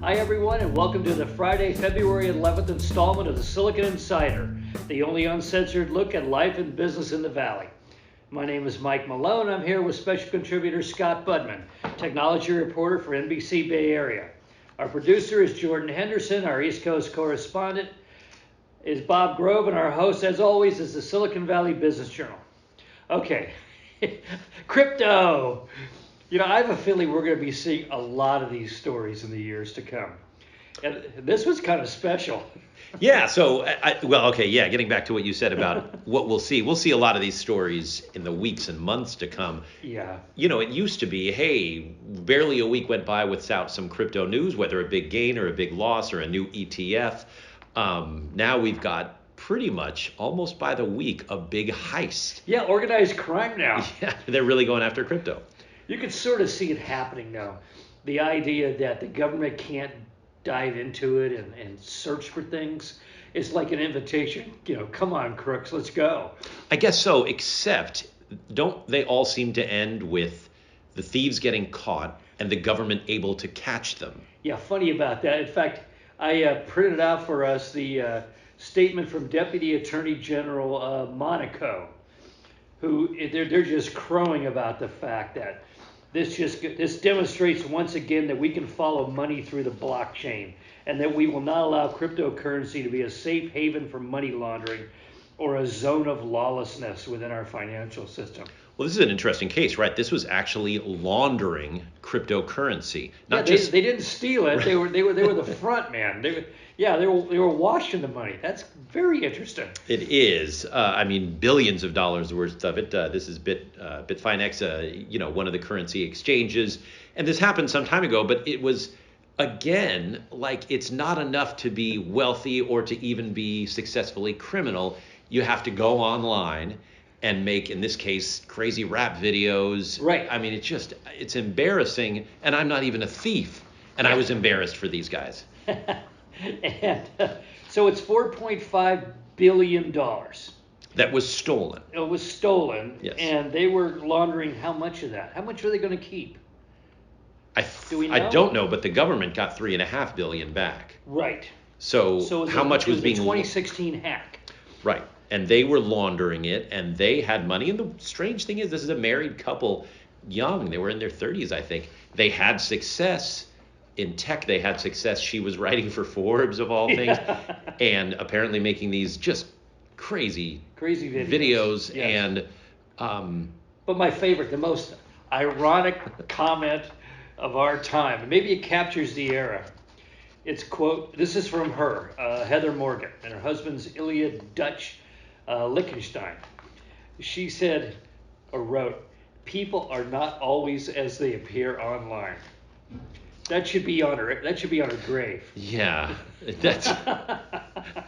Hi everyone, and welcome to the Friday, February 11th installment of the Silicon Insider, the only uncensored look at life and business in the Valley. My name is Mike Malone. I'm here with special contributor Scott Budman, technology reporter for NBC Bay Area. Our producer is Jordan Henderson. Our East Coast correspondent is Bob Grove, and our host, as always, is the Silicon Valley Business Journal. Okay, crypto. You know, I have a feeling we're going to be seeing a lot of these stories in the years to come. And this was kind of special. Yeah, so, getting back to what you said about what we'll see a lot of these stories in the weeks and months to come. Yeah. You know, it used to be, hey, barely a week went by without some crypto news, whether a big gain or a big loss or a new ETF. Now we've got pretty much almost by the week a big heist. Yeah, organized crime now. Yeah, they're really going after crypto. You can sort of see it happening now. The idea that the government can't dive into it and search for things is like an invitation. You know, come on, crooks, let's go. I guess so, except don't they all seem to end with the thieves getting caught and the government able to catch them? Yeah, funny about that. In fact, I printed out for us the statement from Deputy Attorney General Monaco, who they're just crowing about the fact that this demonstrates once again that we can follow money through the blockchain and that we will not allow cryptocurrency to be a safe haven for money laundering or a zone of lawlessness within our financial system. Well, this is an interesting case, right? This was actually laundering cryptocurrency. They didn't steal it. They were the front man. They were washing the money. That's very interesting. It is. Billions of dollars worth of it. This is Bitfinex, one of the currency exchanges. And this happened some time ago, but it was, again, like it's not enough to be wealthy or to even be successfully criminal. You have to go online and make, in this case, crazy rap videos. Right. I mean, it's embarrassing. And I'm not even a thief. And I was embarrassed for these guys. And so it's $4.5 billion. That was stolen. It was stolen. Yes. And they were laundering how much of that? How much are they going to keep? Do we know? I don't know, but the government got $3.5 billion back. Right. So how much was being... It was a 2016 hack. Right. And they were laundering it, and they had money. And the strange thing is, this is a married couple, young. They were in their 30s, I think. They had success. In tech, they had success. She was writing for Forbes, of all things, and apparently making these just crazy videos. Yes. And but my favorite, the most ironic comment of our time, and maybe it captures the era. It's quote. This is from her, Heather Morgan, and her husband's Ilya Dutch Lichtenstein. She said or wrote, "People are not always as they appear online." That should be on her grave. Yeah, that's. I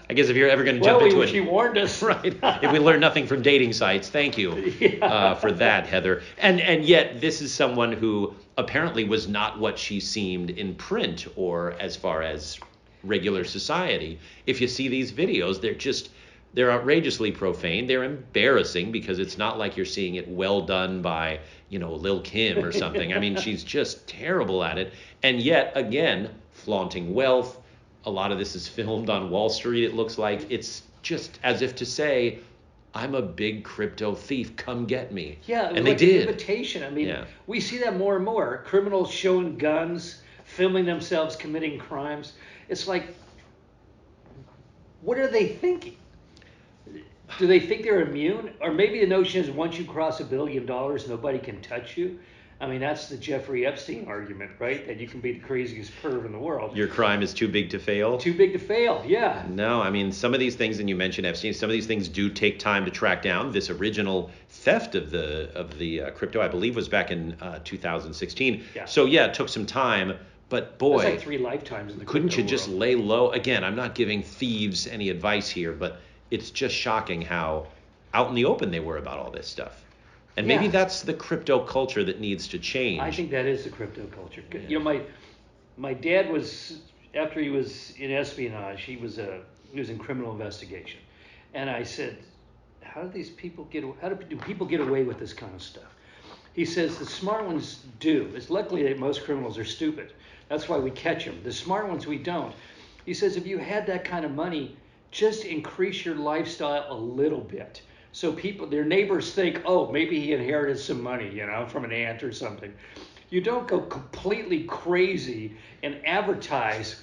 guess if you're ever going to jump into it, she warned us, right? If we learn nothing from dating sites, thank you for that, Heather. And yet, this is someone who apparently was not what she seemed in print or as far as regular society. If you see these videos, they're outrageously profane. They're embarrassing because it's not like you're seeing it well done by, Lil' Kim or something. I mean, she's just terrible at it. And yet, again, flaunting wealth. A lot of this is filmed on Wall Street, it looks like. It's just as if to say, I'm a big crypto thief. Come get me. Yeah, and like they did. An invitation. I mean, We see that more and more. Criminals showing guns, filming themselves committing crimes. It's like, what are they thinking? Do they think they're immune? Or maybe the notion is once you cross $1 billion, nobody can touch you. I mean, that's the Jeffrey Epstein argument, right? That you can be the craziest perv in the world. Your crime is too big to fail? Too big to fail, yeah. No, I mean, some of these things, and you mentioned Epstein, some of these things do take time to track down. This original theft of the crypto, I believe, was back in 2016. Yeah. So, yeah, it took some time. But, boy, it's like 3 lifetimes in the couldn't crypto you just world. lay low? Again, I'm not giving thieves any advice here, but it's just shocking how out in the open they were about all this stuff. And maybe that's the crypto culture that needs to change. I think that is the crypto culture. You know, my dad was, after he was in espionage, he was in criminal investigation. And I said, how do people get away with this kind of stuff? He says the smart ones do. It's luckily that most criminals are stupid. That's why we catch them. The smart ones, we don't. He says if you had that kind of money, just increase your lifestyle a little bit. So people, their neighbors think, oh, maybe he inherited some money, from an aunt or something. You don't go completely crazy and advertise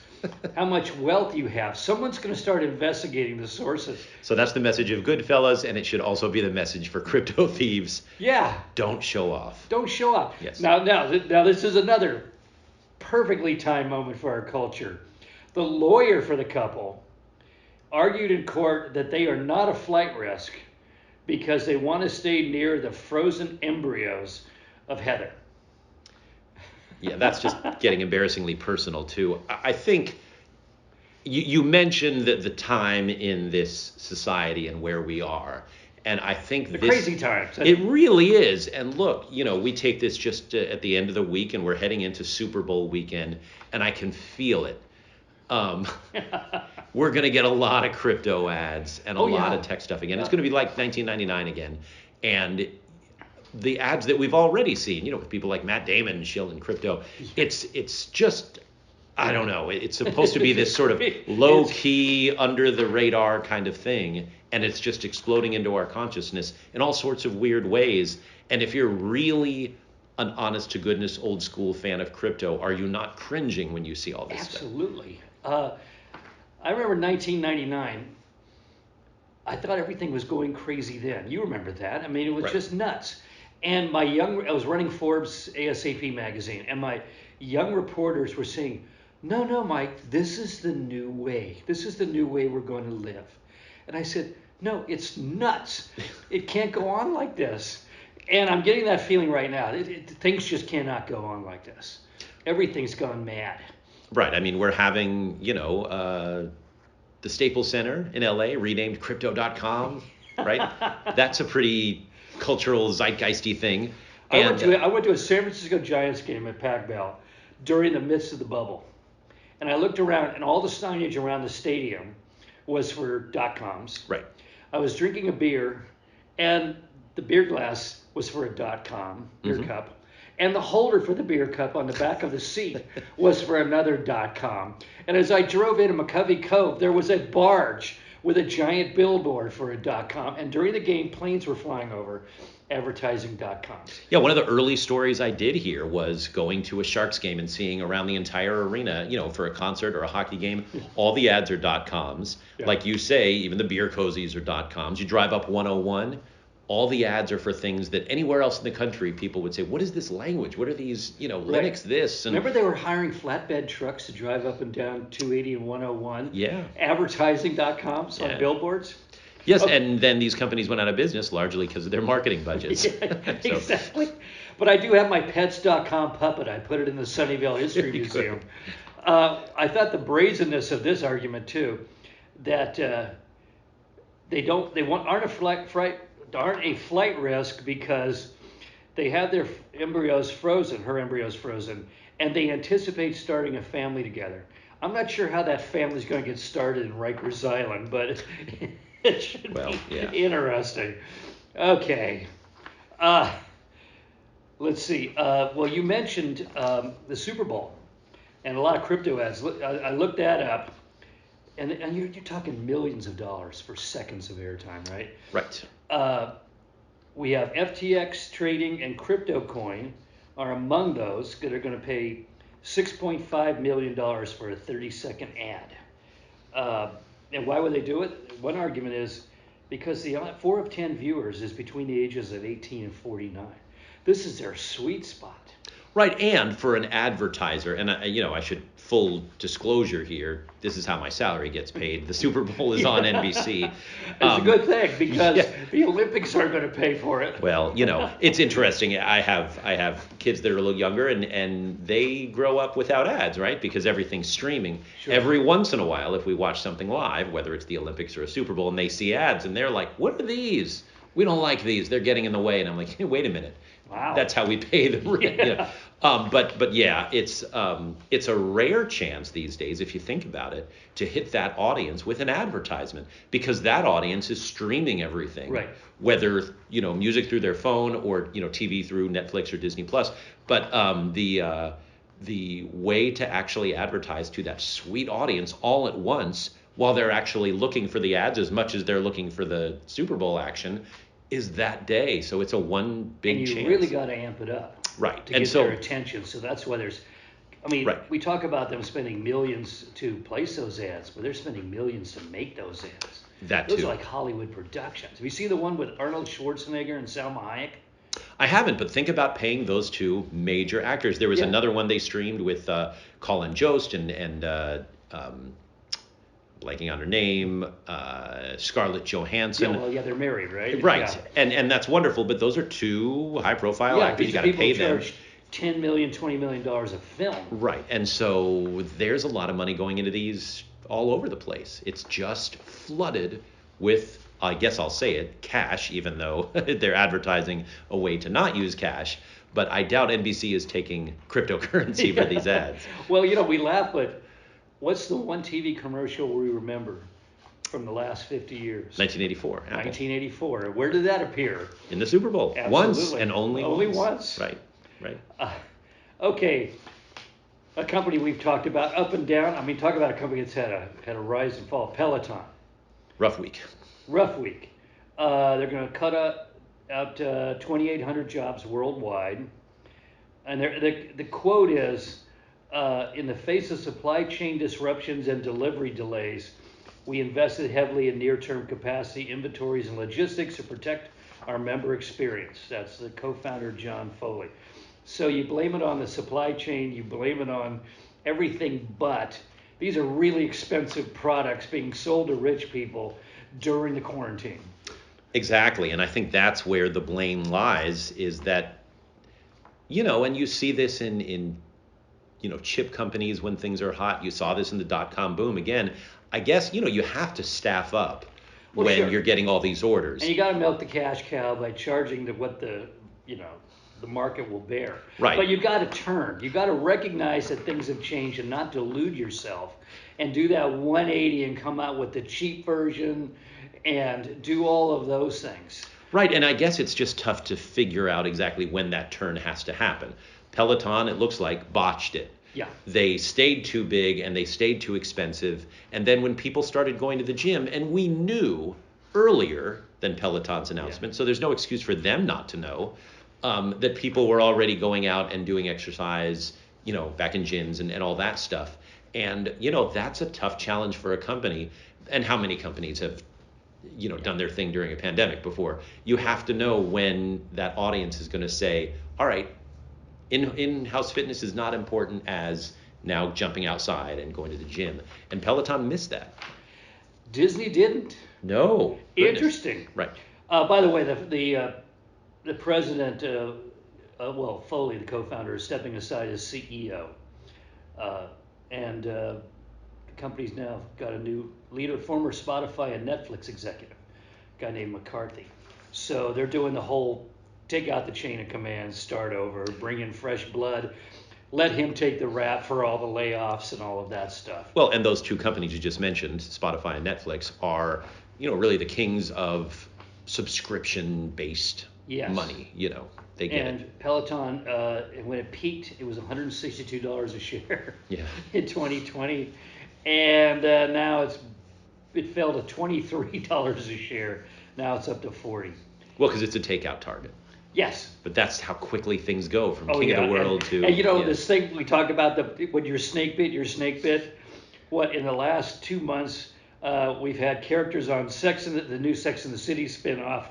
how much wealth you have. Someone's going to start investigating the sources. So that's the message of Goodfellas, and it should also be the message for crypto thieves. Yeah. Don't show off. Don't show off. Yes. Now, this is another perfectly timed moment for our culture. The lawyer for the couple argued in court that they are not a flight risk because they want to stay near the frozen embryos of Heather. Yeah, that's just getting embarrassingly personal, too. I think you mentioned that the time in this society and where we are. And I think crazy times. It really is. And look, we take this just at the end of the week, and we're heading into Super Bowl weekend, and I can feel it. We're going to get a lot of crypto ads and a lot of tech stuff again. It's going to be like 1999 again. And the ads that we've already seen, with people like Matt Damon shilling crypto, it's just, I don't know. It's supposed to be this sort of low-key, under-the-radar kind of thing, and it's just exploding into our consciousness in all sorts of weird ways. And if you're really an honest-to-goodness, old-school fan of crypto, are you not cringing when you see all this stuff? Absolutely. I remember 1999. I thought everything was going crazy then. You remember that. I mean, it was just nuts. And I was running Forbes ASAP magazine, and my young reporters were saying, no, Mike, this is the new way. This is the new way we're going to live. And I said, no, it's nuts. It can't go on like this. And I'm getting that feeling right now. Things just cannot go on like this. Everything's gone mad. Right. I mean, we're having, the Staples Center in LA renamed Crypto.com, right? That's a pretty cultural zeitgeisty thing. I went to a San Francisco Giants game at Pac Bell during the midst of the bubble. And I looked around, and all the signage around the stadium was for .coms. Right. I was drinking a beer, and the beer glass was for a .com beer cup. And the holder for the beer cup on the back of the seat was for another .com. And as I drove into McCovey Cove, there was a barge with a giant billboard for a .com. And during the game, planes were flying over advertising .coms. Yeah, one of the early stories I did hear was going to a Sharks game and seeing around the entire arena, for a concert or a hockey game, all the ads are .coms. Yeah. Like you say, even the beer cozies are .coms. You drive up 101, all the ads are for things that anywhere else in the country people would say, what is this language? What are these, Linux this? And remember they were hiring flatbed trucks to drive up and down 280 and 101? Yeah. Advertising.coms on billboards? Yes, and then these companies went out of business largely because of their marketing budgets. Exactly. But I do have my pets.com puppet. I put it in the Sunnyvale History Museum. I thought the brazenness of this argument, too, that aren't a flight risk because they have their embryos frozen, her embryos frozen, and they anticipate starting a family together. I'm not sure how that family's going to get started in Rikers Island, but it should be interesting. Okay. Let's see. Well, you mentioned the Super Bowl and a lot of crypto ads. I looked that up, and you're talking millions of dollars for seconds of airtime, right? Right. We have FTX trading and CryptoCoin are among those that are going to pay $6.5 million for a 30-second ad. And why would they do it? One argument is because the 4 of 10 viewers is between the ages of 18 and 49. This is their sweet spot. Right, and for an advertiser, and I should full disclosure here, this is how my salary gets paid. The Super Bowl is on NBC. It's a good thing because the Olympics aren't going to pay for it. Well, it's interesting. I have kids that are a little younger, and they grow up without ads, right? Because everything's streaming. Sure. Every once in a while, if we watch something live, whether it's the Olympics or a Super Bowl, and they see ads, and they're like, what are these? We don't like these. They're getting in the way. And I'm like, hey, wait a minute. Wow. That's how we pay them. But yeah, it's a rare chance these days, if you think about it, to hit that audience with an advertisement, because that audience is streaming everything, Right. whether music through their phone or TV through Netflix or Disney Plus. But the way to actually advertise to that sweet audience all at once, while they're actually looking for the ads as much as they're looking for the Super Bowl action, is that day. So it's a one big and you chance. really got to amp it up. Right. To And get so their attention. So that's why Right. we talk about them spending millions to place those ads, but they're spending millions to make those ads. That Those too. are like Hollywood productions. Have you seen the one with Arnold Schwarzenegger and Salma Hayek? I haven't, but think about paying those two major actors. There was Yeah. another one they streamed with Colin Jost and blanking on her name, Scarlett Johansson. Yeah, well, yeah, they're married, right? Right, Yeah. and that's wonderful, but those are two high-profile Yeah, actors. You these got to people pay them. charge $10 million, $20 million a film. Right, and so there's a lot of money going into these all over the place. It's just flooded with, I guess I'll say it, cash, even though they're advertising a way to not use cash. But I doubt NBC is taking cryptocurrency for these ads. Well, we laugh, but what's the one TV commercial we remember from the last 50 years? 1984, Apple. 1984. Where did that appear? In the Super Bowl. Absolutely. Once and only once. Right. Okay. A company we've talked about up and down. Talk about a company that's had a rise and fall. Peloton. Rough week. Rough week. They're going to cut out 2,800 jobs worldwide. And the quote is, in the face of supply chain disruptions and delivery delays, we invested heavily in near-term capacity, inventories, and logistics to protect our member experience. That's the co-founder, John Foley. So you blame it on the supply chain, you blame it on everything, but these are really expensive products being sold to rich people during the quarantine. Exactly, and I think that's where the blame lies, is that, and you see this in chip companies when things are hot. You saw this in the dot-com boom. Again, I guess, you have to staff up when sure. you're getting all these orders. And you got to milk the cash cow by charging what the market will bear. Right. But you got to turn. You got to recognize that things have changed and not delude yourself and do that 180 and come out with the cheap version and do all of those things. Right, and I guess it's just tough to figure out exactly when that turn has to happen. Peloton, it looks like, botched it. Yeah. They stayed too big and they stayed too expensive. And then when people started going to the gym, and we knew earlier than Peloton's announcement, so there's no excuse for them not to know, that people were already going out and doing exercise, back in gyms and all that stuff. And, that's a tough challenge for a company. And how many companies have, done their thing during a pandemic before? You have to know when that audience is going to say, all right, in-house fitness is not important as now jumping outside and going to the gym. And Peloton missed that. Disney didn't. No. Goodness. Interesting. Right. By the way, the president, Foley, the co-founder, is stepping aside as CEO. And the company's now got a new leader, former Spotify and Netflix executive, a guy named McCarthy. So they're doing the whole take out the chain of command, start over, bring in fresh blood, let him take the rap for all the layoffs and all of that stuff. Well, and those two companies you just mentioned, Spotify and Netflix, are, really the kings of subscription-based money. They get and it. Peloton, when it peaked, it was $162 a share in 2020. And now it fell to $23 a share. Now it's up to $40. Well, because it's a takeout target. Yes. But that's how quickly things go from king of the world to... And this thing we talk about, when you're snake bit, what, in the last 2 months, we've had characters on the new Sex and the City spinoff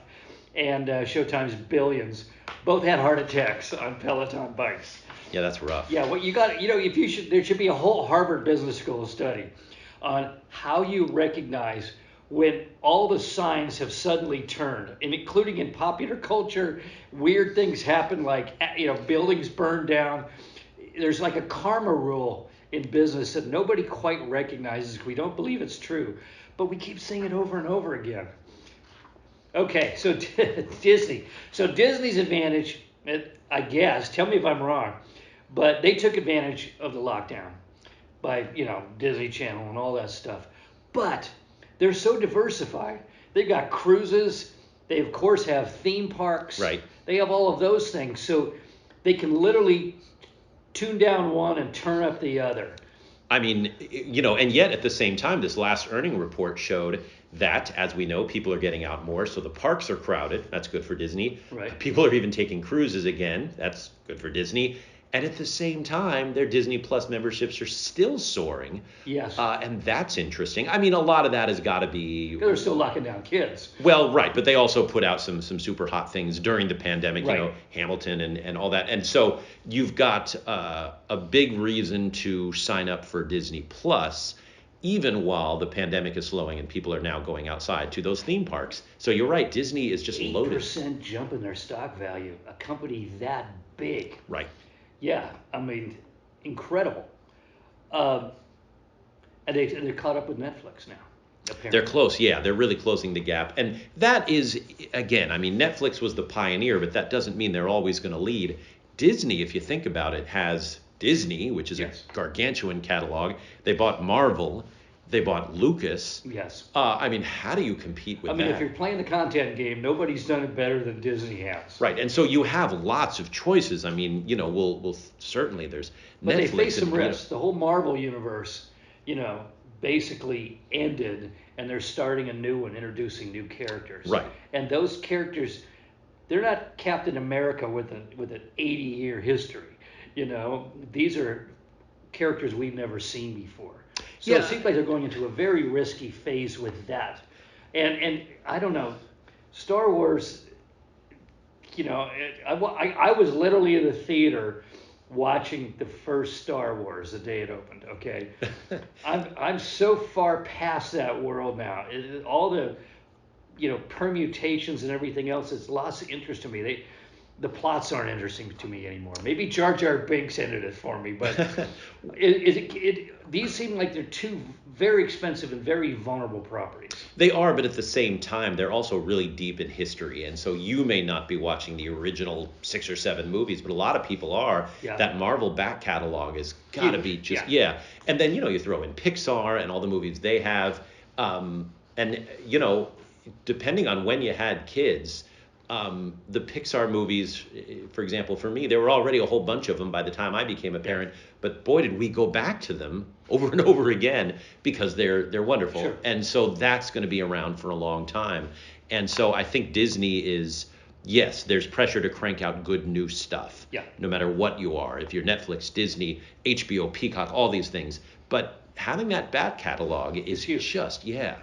and Showtime's Billions. Both had heart attacks on Peloton bikes. Yeah, that's rough. Yeah, what you got, there should be a whole Harvard Business School study on how you recognize when all the signs have suddenly turned, and including in popular culture, weird things happen like, buildings burn down. There's like a karma rule in business that nobody quite recognizes. We don't believe it's true, but we keep saying it over and over again. Okay, so Disney. So Disney's advantage, I guess, tell me if I'm wrong, But they took advantage of the lockdown by, Disney Channel and all that stuff. But they're so diversified. They've got cruises. They, of course, have theme parks. Right. They have all of those things. So they can literally tune down one and turn up the other. I mean, and yet at the same time, this last earning report showed that, as we know, people are getting out more. So the parks are crowded. That's good for Disney. Right. People are even taking cruises again. That's good for Disney. And at the same time, their Disney Plus memberships are still soaring. Yes. And that's interesting. I mean, a lot of that has got to be... They're still locking down kids. Well, right. But they also put out some super hot things during the pandemic, right. Hamilton and all that. And so you've got a big reason to sign up for Disney Plus, even while the pandemic is slowing and people are now going outside to those theme parks. So you're right. Disney is just loaded. 8% jump in their stock value. A company that big. Right. Yeah, I mean, incredible. And they're caught up with Netflix now. Apparently. They're close, yeah. They're really closing the gap. And that is, again, I mean, Netflix was the pioneer, but that doesn't mean they're always going to lead. Disney, if you think about it, has Disney, which is yes. a gargantuan catalog. They bought Marvel. They bought Lucas. Yes. I mean, how do you compete with that? I mean, if you're playing the content game, nobody's done it better than Disney has. Right, and so you have lots of choices. I mean, we'll certainly there's but Netflix. But they face some risks. The whole Marvel universe, basically ended, and they're starting a new one, introducing new characters. Right. And those characters, they're not Captain America with an 80-year history. These are characters we've never seen before. So It seems like they're going into a very risky phase with that. And I don't know, Star Wars, I was literally in the theater watching the first Star Wars the day it opened, okay? I'm so far past that world now. All the, permutations and everything else, it's lost interest to me. The plots aren't interesting to me anymore. Maybe Jar Jar Binks ended it for me, but these seem like they're two very expensive and very vulnerable properties. They are, but at the same time, they're also really deep in history. And so you may not be watching the original 6 or 7 movies, but a lot of people are. Yeah. That Marvel back catalog has got to be just, yeah. And then, you throw in Pixar and all the movies they have. And, depending on when you had kids, the Pixar movies, for example, for me, there were already a whole bunch of them by the time I became a parent. But boy, did we go back to them over and over again because they're wonderful. Sure. And so that's going to be around for a long time. And so I think Disney is, yes, there's pressure to crank out good new stuff. Yeah. No matter what you are, if you're Netflix, Disney, HBO, Peacock, all these things. But having that back catalog is just, Yeah.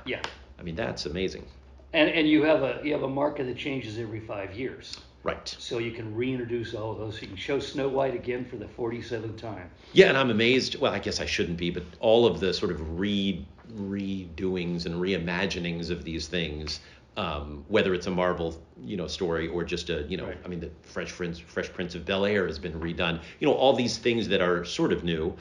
I mean, that's amazing. And you have a market that changes every 5 years. Right. So you can reintroduce all of those. You can show Snow White again for the 47th time. Yeah, and I'm amazed. Well, I guess I shouldn't be, but all of the sort of redoings and reimaginings of these things, whether it's a Marvel, story or just a, right. I mean, the Fresh Prince of Bel-Air has been redone. All these things that are sort of new.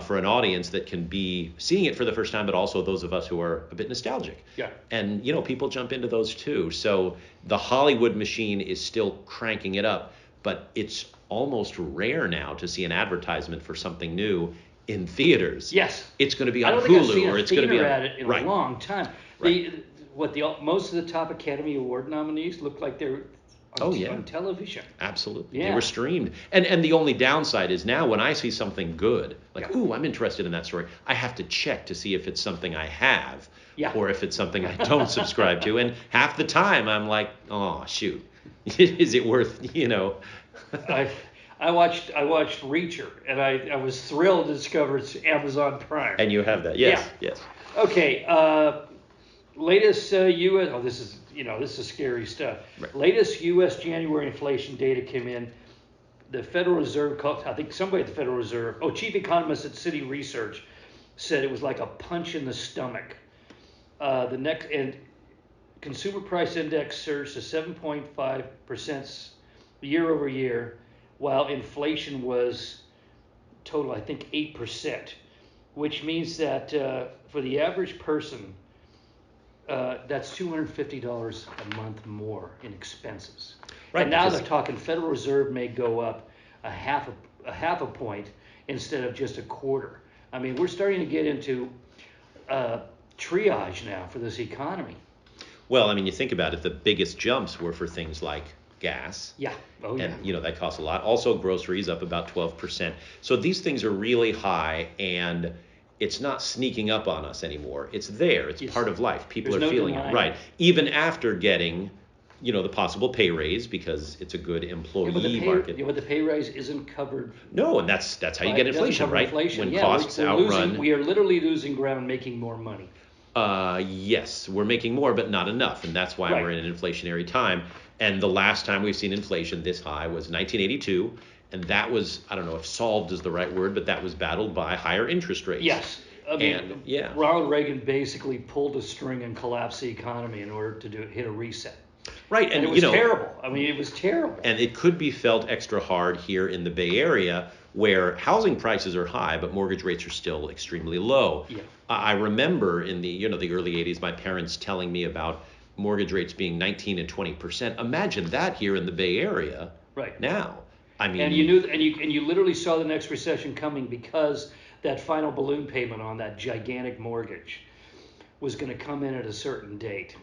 For an audience that can be seeing it for the first time, but also those of us who are a bit nostalgic. Yeah. And, people jump into those too. So the Hollywood machine is still cranking it up, but it's almost rare now to see an advertisement for something new in theaters. Yes. It's going to be on I don't think I've Hulu seen or it's going to be on, at it in right. a long time. Right. Most of the top Academy Award nominees look like they're on television. Absolutely. Yeah. They were streamed. And the only downside is now when I see something good, like, ooh, I'm interested in that story, I have to check to see if it's something I have or if it's something I don't subscribe to. And half the time I'm like, oh, shoot, is it worth, I watched Reacher, and I was thrilled to discover it's Amazon Prime. And you have that, yes, yes. Okay, latest U.S. This is scary stuff. Right. Latest U.S. January inflation data came in. The Federal Reserve, I think somebody at the Federal Reserve, chief economist at Citi Research, said it was like a punch in the stomach. And consumer price index surged to 7.5% year over year, while inflation was total, I think, 8%, which means that for the average person, that's $250 a month more in expenses. Right, and now they're talking Federal Reserve may go up a half a half a point instead of just a quarter. I mean, we're starting to get into triage now for this economy. Well, I mean, you think about it, the biggest jumps were for things like gas. Yeah. Oh, yeah. And, that costs a lot. Also, groceries up about 12%. So these things are really high, and it's not sneaking up on us anymore. It's there. It's part of life. People are feeling it. Right. Even after getting, the possible pay raise, because it's a good employee market. Yeah, but the pay raise isn't covered. No, and that's how you get inflation, right? Inflation. When costs outrun. We are literally losing ground, making more money. Yes, we're making more, but not enough, and that's why we're in an inflationary time. And the last time we've seen inflation this high was 1982, and that was, I don't know if solved is the right word, but that was battled by higher interest rates. Yes. I mean, Ronald Reagan basically pulled a string and collapsed the economy in order to hit a reset. Right, and it was terrible. I mean, it was terrible. And it could be felt extra hard here in the Bay Area, where housing prices are high, but mortgage rates are still extremely low. Yeah. I remember in the the early 80s, my parents telling me about mortgage rates being 19 and 20%. Imagine that here in the Bay Area now. I mean, and you knew, and you literally saw the next recession coming because that final balloon payment on that gigantic mortgage was going to come in at a certain date.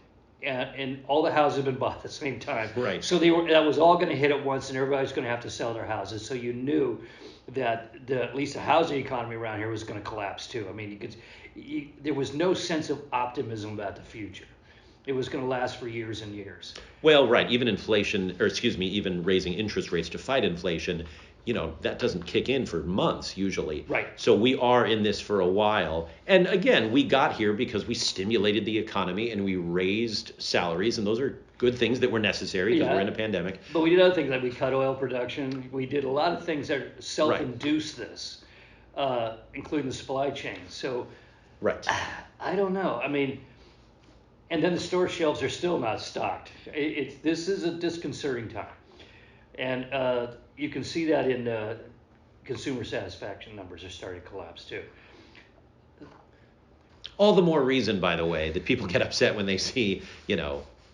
And all the houses have been bought at the same time. Right. So that was all going to hit at once, and everybody's going to have to sell their houses. So you knew that at least the housing economy around here was going to collapse too. I mean, there was no sense of optimism about the future. It was going to last for years and years. Well, right. Even even raising interest rates to fight inflation, that doesn't kick in for months usually. Right. So we are in this for a while. And again, we got here because we stimulated the economy and we raised salaries, and those are good things that were necessary because we're in a pandemic. But we did other things, like we cut oil production. We did a lot of things that self-induced this, including the supply chain. So I don't know. I mean, and then the store shelves are still not stocked. This is a disconcerting time. And you can see that in consumer satisfaction numbers are starting to collapse too. All the more reason, by the way, that people get upset when they see,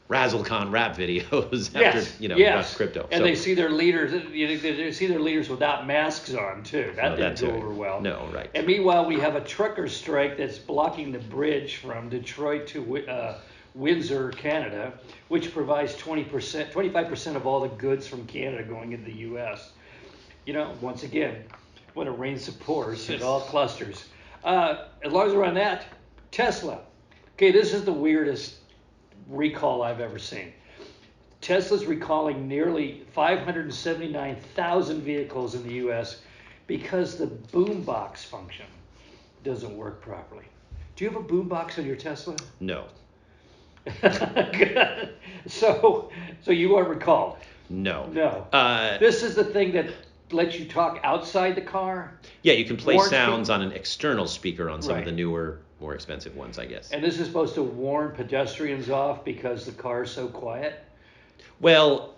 RazzleCon rap videos after crypto. And they see their leaders. They see their leaders without masks on too. That didn't go over well. No, right. And meanwhile, we have a trucker strike that's blocking the bridge from Detroit to Windsor, Canada, which provides 25% of all the goods from Canada going into the U.S. Once again, when it rains supporters, it all clusters. As long as we're on that, Tesla. Okay, this is the weirdest recall I've ever seen. Tesla's recalling nearly 579,000 vehicles in the U.S. because the boombox function doesn't work properly. Do you have a boombox on your Tesla? No. So you are recalled? No. This is the thing that lets you talk outside the car? Yeah, you can play sounds on an external speaker on some of the newer, more expensive ones, I guess. And this is supposed to warn pedestrians off because the car is so quiet? Well,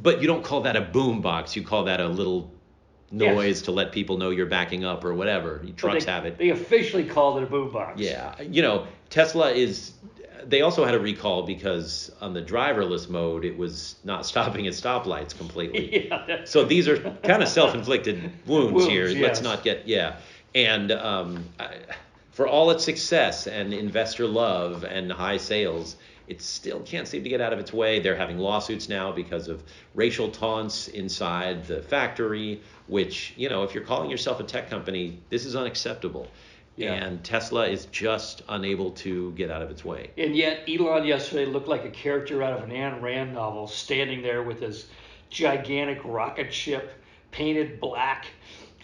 but you don't call that a boom box. You call that a little noise to let people know you're backing up or whatever. Trucks have it. They officially called it a boom box. Yeah. Tesla they also had a recall because on the driverless mode, it was not stopping at stoplights completely. So these are kind of self-inflicted wounds here. Yes. Let's not get, And for all its success and investor love and high sales, it still can't seem to get out of its way. They're having lawsuits now because of racial taunts inside the factory, which, if you're calling yourself a tech company, this is unacceptable. Yeah. And Tesla is just unable to get out of its way. And yet Elon yesterday looked like a character out of an Ayn Rand novel, standing there with his gigantic rocket ship painted black.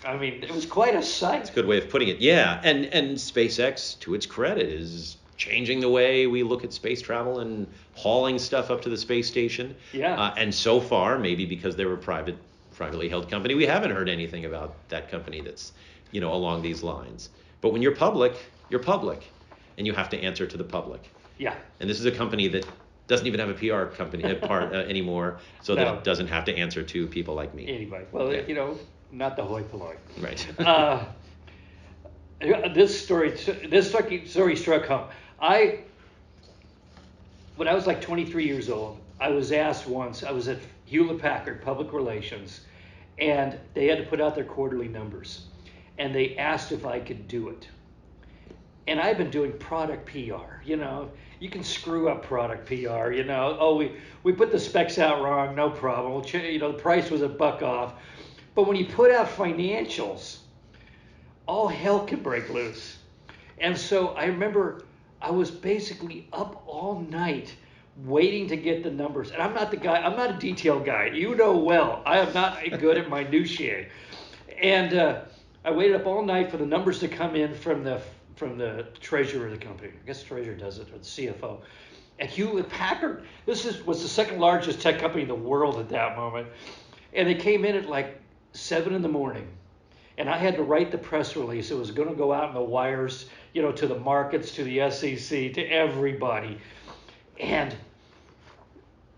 I mean, it was quite a sight. It's a good way of putting it. Yeah, and SpaceX, to its credit, is changing the way we look at space travel and hauling stuff up to the space station. Yeah. And so far, maybe because they're a privately held company, we haven't heard anything about that company that's, along these lines. But when you're public, and you have to answer to the public. Yeah. And this is a company that doesn't even have a PR company anymore, so that it doesn't have to answer to people like me. Anybody. Well, not the hoi polloi. Right. This story struck home. When I was like 23 years old, I was asked once. I was at Hewlett Packard Public Relations, and they had to put out their quarterly numbers, and they asked if I could do it. And I've been doing product PR. You can screw up product PR. Oh, we put the specs out wrong, no problem. The price was $1 off. But when you put out financials, all hell can break loose. And so I remember I was basically up all night waiting to get the numbers. And I'm not a detail guy. You know well, I am not good at minutiae. And I waited up all night for the numbers to come in from the treasurer of the company. I guess the treasurer does it, or the CFO. And Hewlett-Packard, was the second largest tech company in the world at that moment. And they came in at like 7 in the morning. And I had to write the press release. It was going to go out in the wires, to the markets, to the SEC, to everybody. And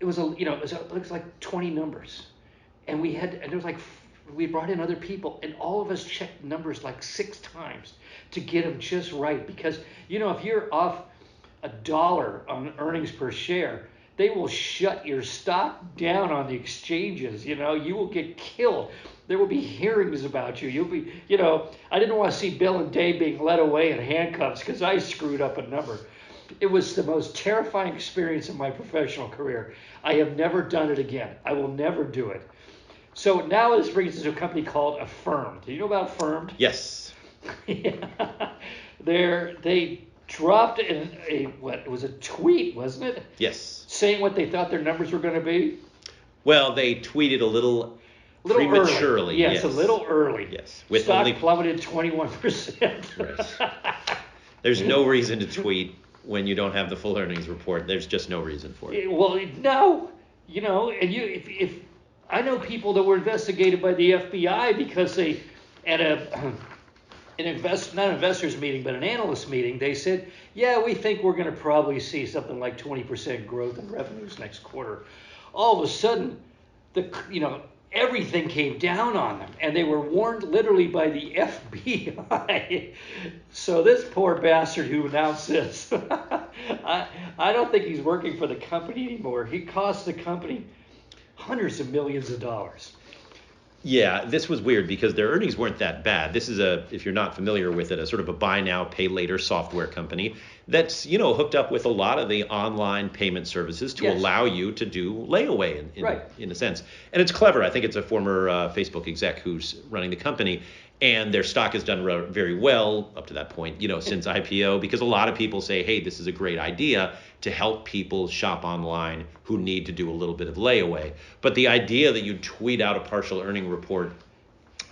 it was it looks like 20 numbers. And we brought in other people, and all of us checked numbers like 6 times to get them just right. Because, if you're off $1 on earnings per share, they will shut your stock down on the exchanges. You will get killed. There will be hearings about you. You'll be, I didn't want to see Bill and Dave being led away in handcuffs because I screwed up a number. It was the most terrifying experience of my professional career. I have never done it again. I will never do it. So now this brings us to a company called Affirmed. Do you know about Affirmed? Yes. Yeah. They dropped it was a tweet, wasn't it? Yes. Saying what they thought their numbers were going to be. Well, they tweeted a little prematurely. Yes, a little early. Yes. Stock plummeted 21%. Right. There's no reason to tweet when you don't have the full earnings report. There's just no reason for it. Well, no. And if I know people that were investigated by the FBI because they at not investors meeting, but an analyst meeting, they said, yeah, we think we're going to probably see something like 20% growth in revenues next quarter. All of a sudden, everything came down on them, and they were warned literally by the FBI. So this poor bastard who announced this, I don't think he's working for the company anymore. He cost the company hundreds of millions of dollars. Yeah, this was weird because their earnings weren't that bad. This is if you're not familiar with it, a sort of a buy now, pay later software company that's, hooked up with a lot of the online payment services to allow you to do layaway in a sense. And it's clever. I think it's a former Facebook exec who's running the company. And their stock has done very well up to that point, since IPO, because a lot of people say, hey, this is a great idea to help people shop online who need to do a little bit of layaway. But the idea that you tweet out a partial earning report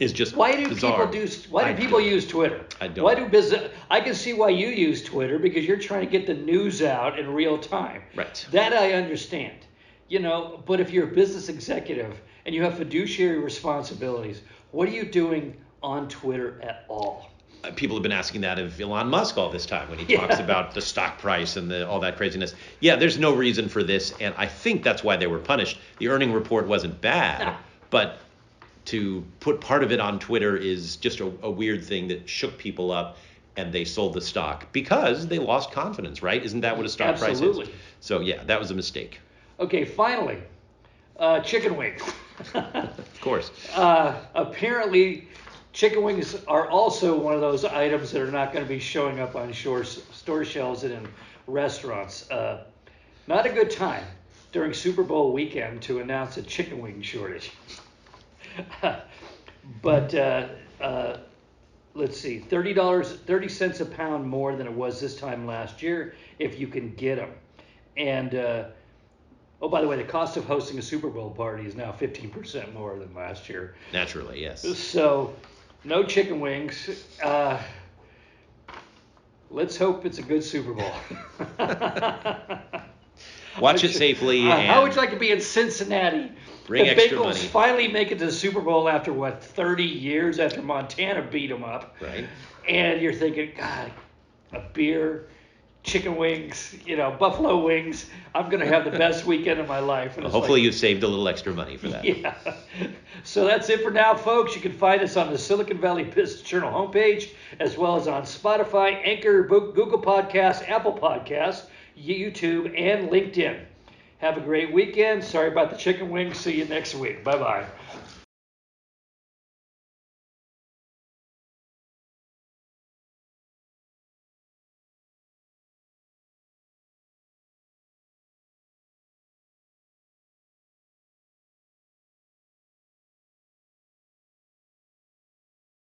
is just bizarre. Why do people use Twitter? I don't. I can see why you use Twitter, because you're trying to get the news out in real time. Right. That I understand. But if you're a business executive and you have fiduciary responsibilities, what are you doing on Twitter at all? People have been asking that of Elon Musk all this time when he talks about the stock price and all that craziness. Yeah, there's no reason for this, and I think that's why they were punished. The earning report wasn't bad, but to put part of it on Twitter is just a weird thing that shook people up, and they sold the stock because they lost confidence, right? Isn't that what a stock price is? Absolutely. So yeah, that was a mistake. Okay, finally, chicken wings. Of course. Apparently, chicken wings are also one of those items that are not going to be showing up on store shelves and in restaurants. Not a good time during Super Bowl weekend to announce a chicken wing shortage. But let's see, $30, 30 cents a pound more than it was this time last year if you can get them. And oh, by the way, the cost of hosting a Super Bowl party is now 15% more than last year. Naturally, yes. So, no chicken wings. Let's hope it's a good Super Bowl. Watch it safely. How would you like to be in Cincinnati? Bring extra money. The Bengals finally make it to the Super Bowl after, 30 years after Montana beat them up. Right. And you're thinking, God, a beer, chicken wings, buffalo wings. I'm going to have the best weekend of my life. Well, hopefully you saved a little extra money for that. Yeah. So that's it for now, folks. You can find us on the Silicon Valley Business Journal homepage, as well as on Spotify, Anchor, Google Podcasts, Apple Podcasts, YouTube, and LinkedIn. Have a great weekend. Sorry about the chicken wings. See you next week. Bye-bye.